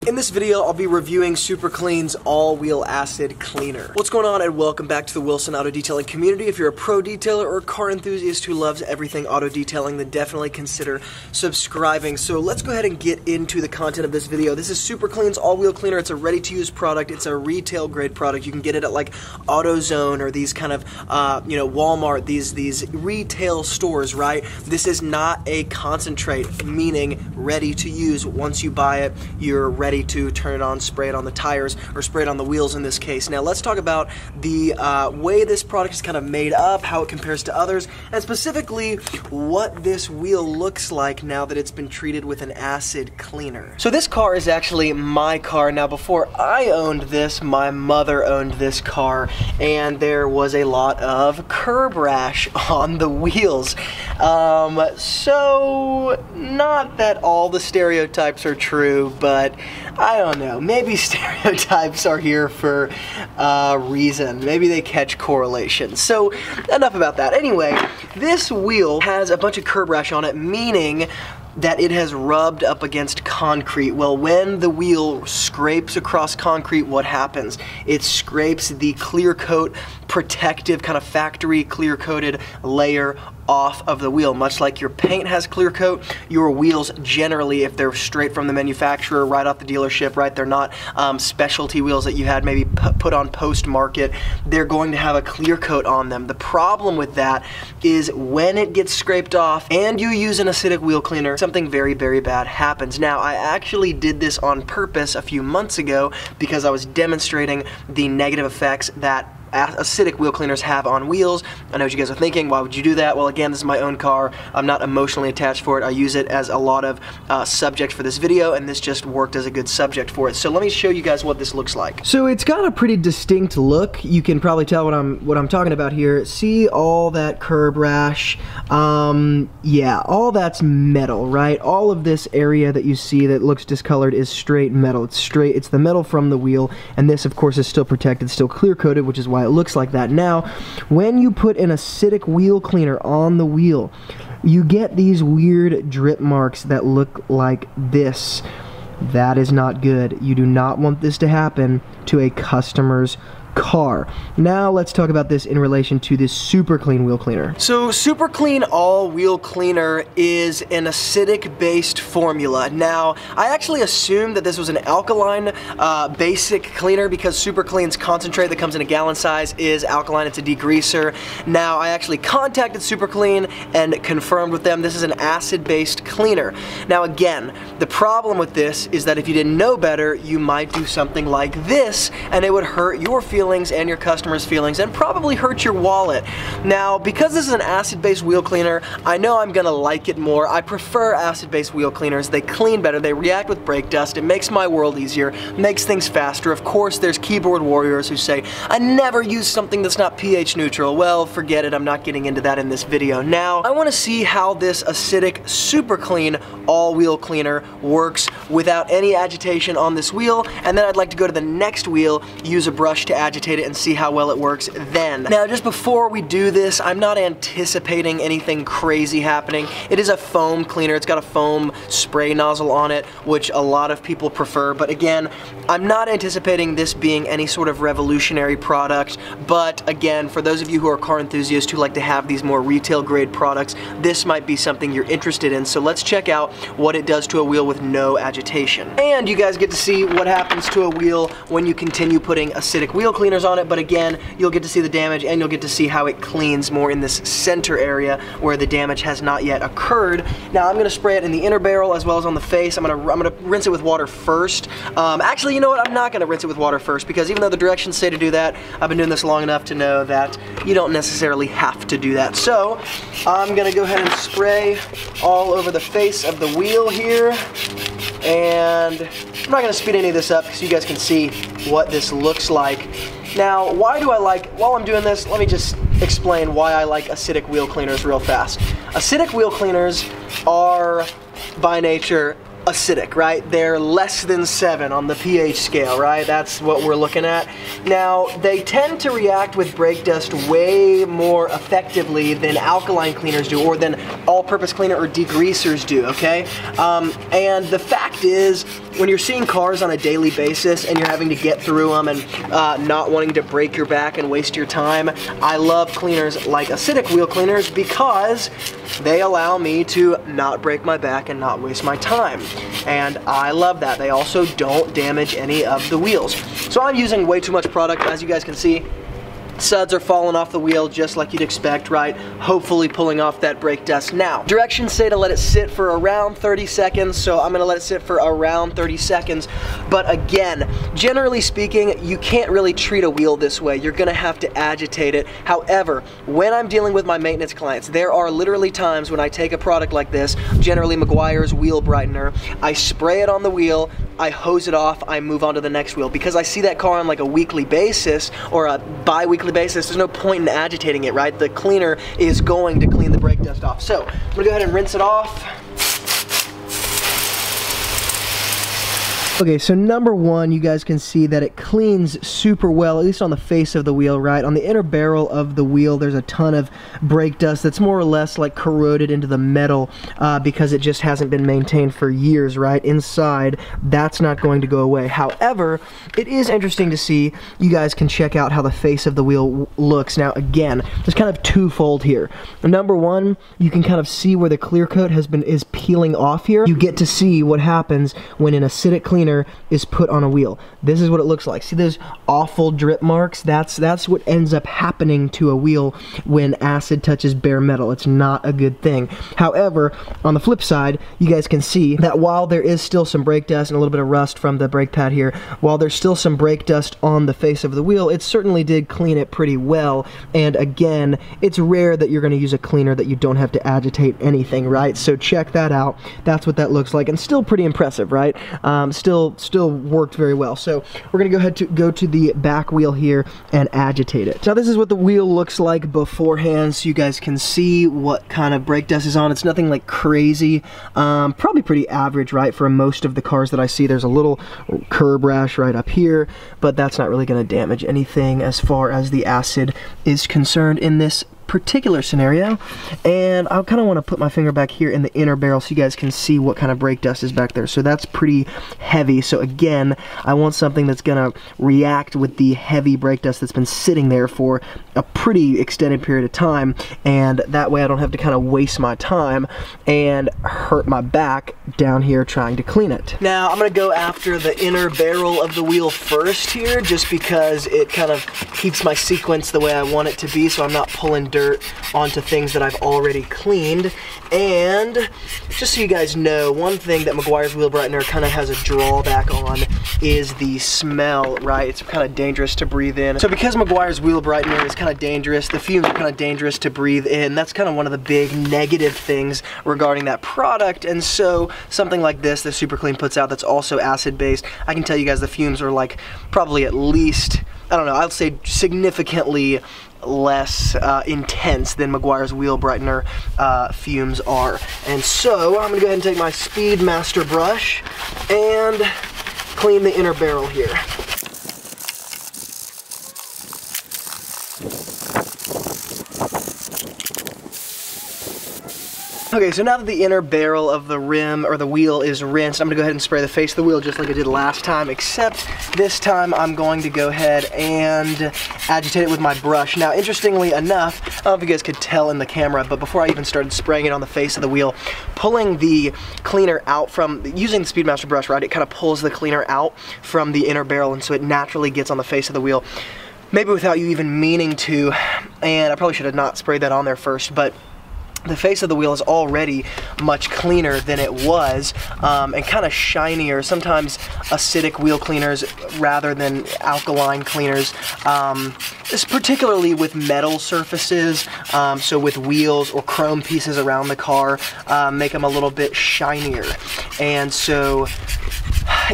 In this video, I'll be reviewing Super Clean's all-wheel acid cleaner. What's going on, and welcome back to the Wilson Auto Detailing community. If you're a pro detailer or a car enthusiast who loves everything auto detailing, then definitely consider subscribing. So let's go ahead and get into the content of this video. This is Super Clean's all-wheel cleaner. It's a ready-to-use product. It's a retail grade product. You can get it at like AutoZone or these kind of, Walmart, these retail stores, right? This is not a concentrate, meaning ready to use. Once you buy it, you're ready to turn it on, spray it on the tires, or spray it on the wheels in this case. Now let's talk about the way this product is kind of made up, how it compares to others, and specifically what this wheel looks like now that it's been treated with an acid cleaner. So this car is actually my car. Now before I owned this, my mother owned this car, and there was a lot of curb rash on the wheels. So not that all the stereotypes are true, but I don't know, maybe stereotypes are here for a reason. Maybe they catch correlations. So enough about that. Anyway, this wheel has a bunch of curb rash on it, meaning that it has rubbed up against concrete. Well, when the wheel scrapes across concrete, what happens? It scrapes the clear coat, protective kind of factory clear coated layer off of the wheel. Much like your paint has clear coat, your wheels generally, if they're straight from the manufacturer, right off the dealership, right, they're not specialty wheels that you had maybe put on post-market, they're going to have a clear coat on them. The problem with that is when it gets scraped off and you use an acidic wheel cleaner, something very, very bad happens. Now, I actually did this on purpose a few months ago because I was demonstrating the negative effects that acidic wheel cleaners have on wheels. I know what you guys are thinking, why would you do that? Well, again, this is my own car. I'm not emotionally attached for it. I use it as a lot of subject for this video, and this just worked as a good subject for it. So let me show you guys what this looks like. So it's got a pretty distinct look. You can probably tell what I'm talking about here. See all that curb rash? Yeah, all that's metal, right? All of this area that you see that looks discolored is straight metal. It's straight, it's the metal from the wheel, and this, of course, is still protected, still clear coated, which is why it looks like that. Now, when you put an acidic wheel cleaner on the wheel, you get these weird drip marks that look like this. That is not good. You do not want this to happen to a customer's car. Now let's talk about this in relation to this Super Clean wheel cleaner. So Super Clean all wheel cleaner is an acidic based formula. Now I actually assumed that this was an alkaline basic cleaner because Super Clean's concentrate that comes in a gallon size is alkaline. It's a degreaser. Now I actually contacted Super Clean and confirmed with them this is an acid based cleaner. Now again, the problem with this is that if you didn't know better, you might do something like this and it would hurt your feelings and your customers' feelings and probably hurt your wallet. Now, because this is an acid-based wheel cleaner, I know I'm gonna like it more. I prefer acid-based wheel cleaners. They clean better, they react with brake dust, it makes my world easier, makes things faster. Of course, there's keyboard warriors who say, I never use something that's not pH neutral. Well, forget it, I'm not getting into that in this video. Now, I wanna see how this acidic Super Clean all-wheel cleaner works without any agitation on this wheel, and then I'd like to go to the next wheel, use a brush to agitate it and see how well it works then. Now, just before we do this, I'm not anticipating anything crazy happening. It is a foam cleaner. It's got a foam spray nozzle on it, which a lot of people prefer, but again, I'm not anticipating this being any sort of revolutionary product, but again, for those of you who are car enthusiasts who like to have these more retail grade products, this might be something you're interested in, so let's check out what it does to a wheel with no agitation. And you guys get to see what happens to a wheel when you continue putting acidic wheel cleaners on it, but again, you'll get to see the damage and you'll get to see how it cleans more in this center area where the damage has not yet occurred. Now I'm gonna spray it in the inner barrel as well as on the face. I'm gonna rinse it with water first. Actually, you know what? I'm not gonna rinse it with water first because even though the directions say to do that, I've been doing this long enough to know that you don't necessarily have to do that. So I'm gonna go ahead and spray all over the face of the wheel here, and I'm not gonna speed any of this up because you guys can see what this looks like. Now, while I'm doing this, let me just explain why I like acidic wheel cleaners real fast. Acidic wheel cleaners are, by nature, acidic, right? They're less than 7 on the pH scale, right? That's what we're looking at. Now, they tend to react with brake dust way more effectively than alkaline cleaners do, or than all-purpose cleaner or degreasers do, okay? And the fact is when you're seeing cars on a daily basis and you're having to get through them and not wanting to break your back and waste your time, I love cleaners like acidic wheel cleaners because they allow me to not break my back and not waste my time. And I love that. They also don't damage any of the wheels. So I'm using way too much product, as you guys can see. Suds are falling off the wheel just like you'd expect, right? Hopefully pulling off that brake dust. Now, directions say to let it sit for around 30 seconds, so I'm gonna let it sit for around 30 seconds. But again, generally speaking, you can't really treat a wheel this way. You're gonna have to agitate it. However, when I'm dealing with my maintenance clients, there are literally times when I take a product like this, generally Meguiar's wheel brightener, I spray it on the wheel, I hose it off, I move on to the next wheel. Because I see that car on like a weekly basis or a bi-weekly basis, there's no point in agitating it, right? The cleaner is going to clean the brake dust off. So I'm gonna go ahead and rinse it off. Okay, so number one, you guys can see that it cleans super well, at least on the face of the wheel, right? On the inner barrel of the wheel, there's a ton of brake dust that's more or less like corroded into the metal because it just hasn't been maintained for years, right? Inside, that's not going to go away. However, it is interesting to see. You guys can check out how the face of the wheel looks. Now, again, there's kind of twofold here. Number one, you can kind of see where the clear coat is peeling off here. You get to see what happens when an acidic cleaner is put on a wheel. This is what it looks like. See those awful drip marks? That's what ends up happening to a wheel when acid touches bare metal. It's not a good thing. However, on the flip side, you guys can see that while there is still some brake dust and a little bit of rust from the brake pad here, while there's still some brake dust on the face of the wheel, it certainly did clean it pretty well. And again, it's rare that you're going to use a cleaner that you don't have to agitate anything, right? So check that out. That's what that looks like, and still pretty impressive, right? Still worked very well. So we're gonna go to the back wheel here and agitate it. Now this is what the wheel looks like beforehand, so you guys can see what kind of brake dust is on. It's nothing like crazy, probably pretty average, right? For most of the cars that I see, there's a little curb rash right up here, but that's not really gonna damage anything as far as the acid is concerned in this particular scenario. And I kind of want to put my finger back here in the inner barrel so you guys can see what kind of brake dust is back there. So that's pretty heavy. So again, I want something that's going to react with the heavy brake dust that's been sitting there for a pretty extended period of time, and that way I don't have to kind of waste my time and hurt my back down here trying to clean it. Now I'm going to go after the inner barrel of the wheel first here, just because it kind of keeps my sequence the way I want it to be, so I'm not pulling dirt onto things that I've already cleaned. And just so you guys know, one thing that Meguiar's wheel brightener kind of has a drawback on is the smell, right? It's kind of dangerous to breathe in. So because Meguiar's wheel brightener is kind of dangerous, the fumes are kind of dangerous to breathe in. That's kind of one of the big negative things regarding that product. And so something like this that Super Clean puts out that's also acid based, I can tell you guys the fumes are like probably at least, I don't know, I'll say significantly less intense than Meguiar's wheel brightener fumes are. And so I'm gonna go ahead and take my Speedmaster brush and clean the inner barrel here. Okay, so now that the inner barrel of the rim or the wheel is rinsed, I'm gonna go ahead and spray the face of the wheel just like I did last time, except this time I'm going to go ahead and agitate it with my brush. Now, interestingly enough, I don't know if you guys could tell in the camera, but before I even started spraying it on the face of the wheel, pulling the cleaner out from, using the Speedmaster brush, right, it kind of pulls the cleaner out from the inner barrel, and so it naturally gets on the face of the wheel, maybe without you even meaning to, and I probably should have not sprayed that on there first, but the face of the wheel is already much cleaner than it was, and kind of shinier. Sometimes acidic wheel cleaners rather than alkaline cleaners, particularly with metal surfaces, so with wheels or chrome pieces around the car, make them a little bit shinier. And so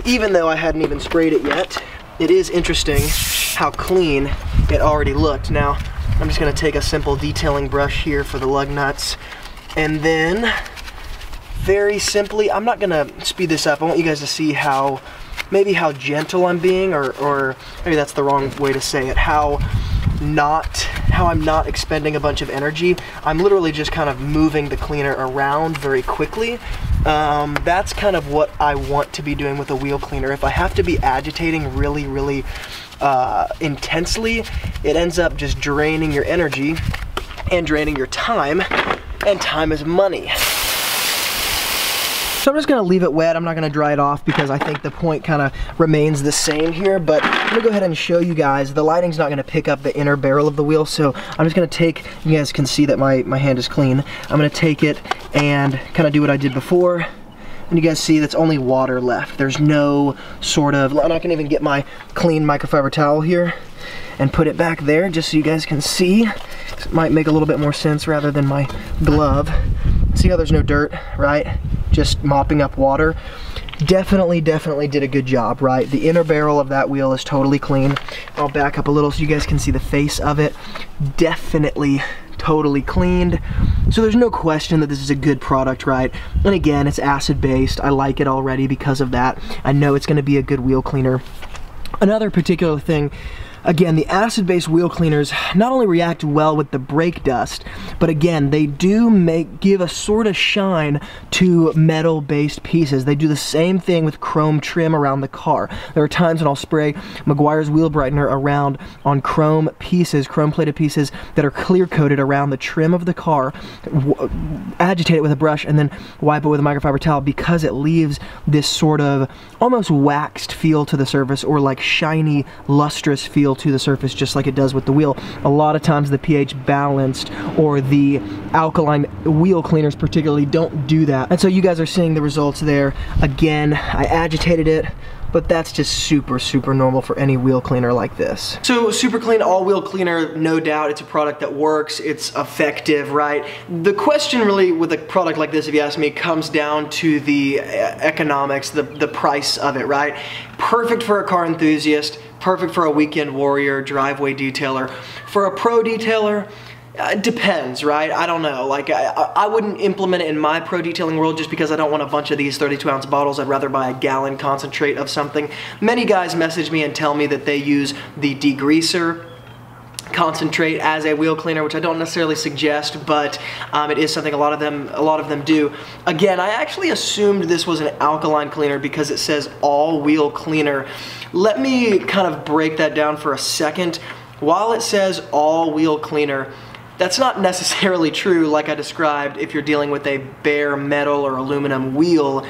even though I hadn't even sprayed it yet, it is interesting how clean it already looked. Now, I'm just going to take a simple detailing brush here for the lug nuts, and then very simply, I'm not going to speed this up. I want you guys to see how, maybe how gentle I'm being, or maybe that's the wrong way to say it, how I'm not expending a bunch of energy. I'm literally just kind of moving the cleaner around very quickly, That's kind of what I want to be doing with a wheel cleaner. If I have to be agitating really, really intensely, it ends up just draining your energy and draining your time, and time is money. So I'm just gonna leave it wet. I'm not gonna dry it off because I think the point kind of remains the same here, but I'm gonna go ahead and show you guys. The lighting's not gonna pick up the inner barrel of the wheel, so I'm just gonna take, you guys can see that my hand is clean. I'm gonna take it and kind of do what I did before. And you guys see that's only water left. There's no sort of, I'm not gonna even get my clean microfiber towel here and put it back there just so you guys can see. It might make a little bit more sense rather than my glove. See how there's no dirt, right? Just mopping up water. Definitely did a good job, right? The inner barrel of that wheel is totally clean. I'll back up a little so you guys can see the face of it. Definitely totally cleaned. So there's no question that this is a good product, right? And again, it's acid based. I like it already because of that. I know it's gonna be a good wheel cleaner. Another particular thing, again, the acid-based wheel cleaners not only react well with the brake dust, but again, they do give a sort of shine to metal-based pieces. They do the same thing with chrome trim around the car. There are times when I'll spray Meguiar's wheel brightener around on chrome pieces, chrome-plated pieces that are clear-coated around the trim of the car, agitate it with a brush, and then wipe it with a microfiber towel because it leaves this sort of almost waxed feel to the surface, or like shiny, lustrous feel to the surface, just like it does with the wheel. A lot of times the pH balanced or the alkaline wheel cleaners particularly don't do that. And so you guys are seeing the results there. Again, I agitated it, but that's just super normal for any wheel cleaner like this. So Super Clean All Wheel Cleaner, no doubt it's a product that works, it's effective, right? The question really with a product like this, if you ask me, comes down to the economics, the price of it, right? Perfect for a car enthusiast, perfect for a weekend warrior, driveway detailer. For a pro detailer, it depends, right? I don't know. Like, I wouldn't implement it in my pro detailing world just because I don't want a bunch of these 32-ounce bottles. I'd rather buy a gallon concentrate of something. Many guys message me and tell me that they use the degreaser concentrate as a wheel cleaner, which I don't necessarily suggest, but it is something a lot of them do. Again, I actually assumed this was an alkaline cleaner because it says all wheel cleaner. Let me kind of break that down for a second. While it says all wheel cleaner, that's not necessarily true like I described if you're dealing with a bare metal or aluminum wheel.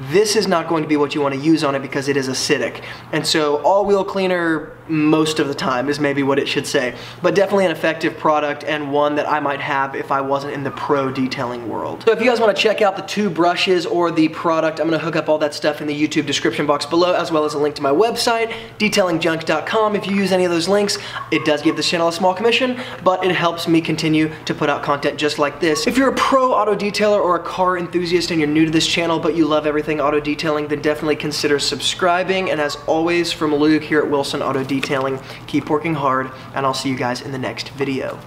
This is not going to be what you want to use on it because it is acidic. And so all wheel cleaner most of the time is maybe what it should say. But definitely an effective product and one that I might have if I wasn't in the pro detailing world. So if you guys want to check out the two brushes or the product, I'm going to hook up all that stuff in the YouTube description box below, as well as a link to my website, detailingjunk.com. If you use any of those links, it does give this channel a small commission, but it helps me continue to put out content just like this. If you're a pro auto detailer or a car enthusiast and you're new to this channel, but you love everything auto detailing, then definitely consider subscribing. And as always, from Luke here at Wilson Auto Detailing, keep working hard, and I'll see you guys in the next video.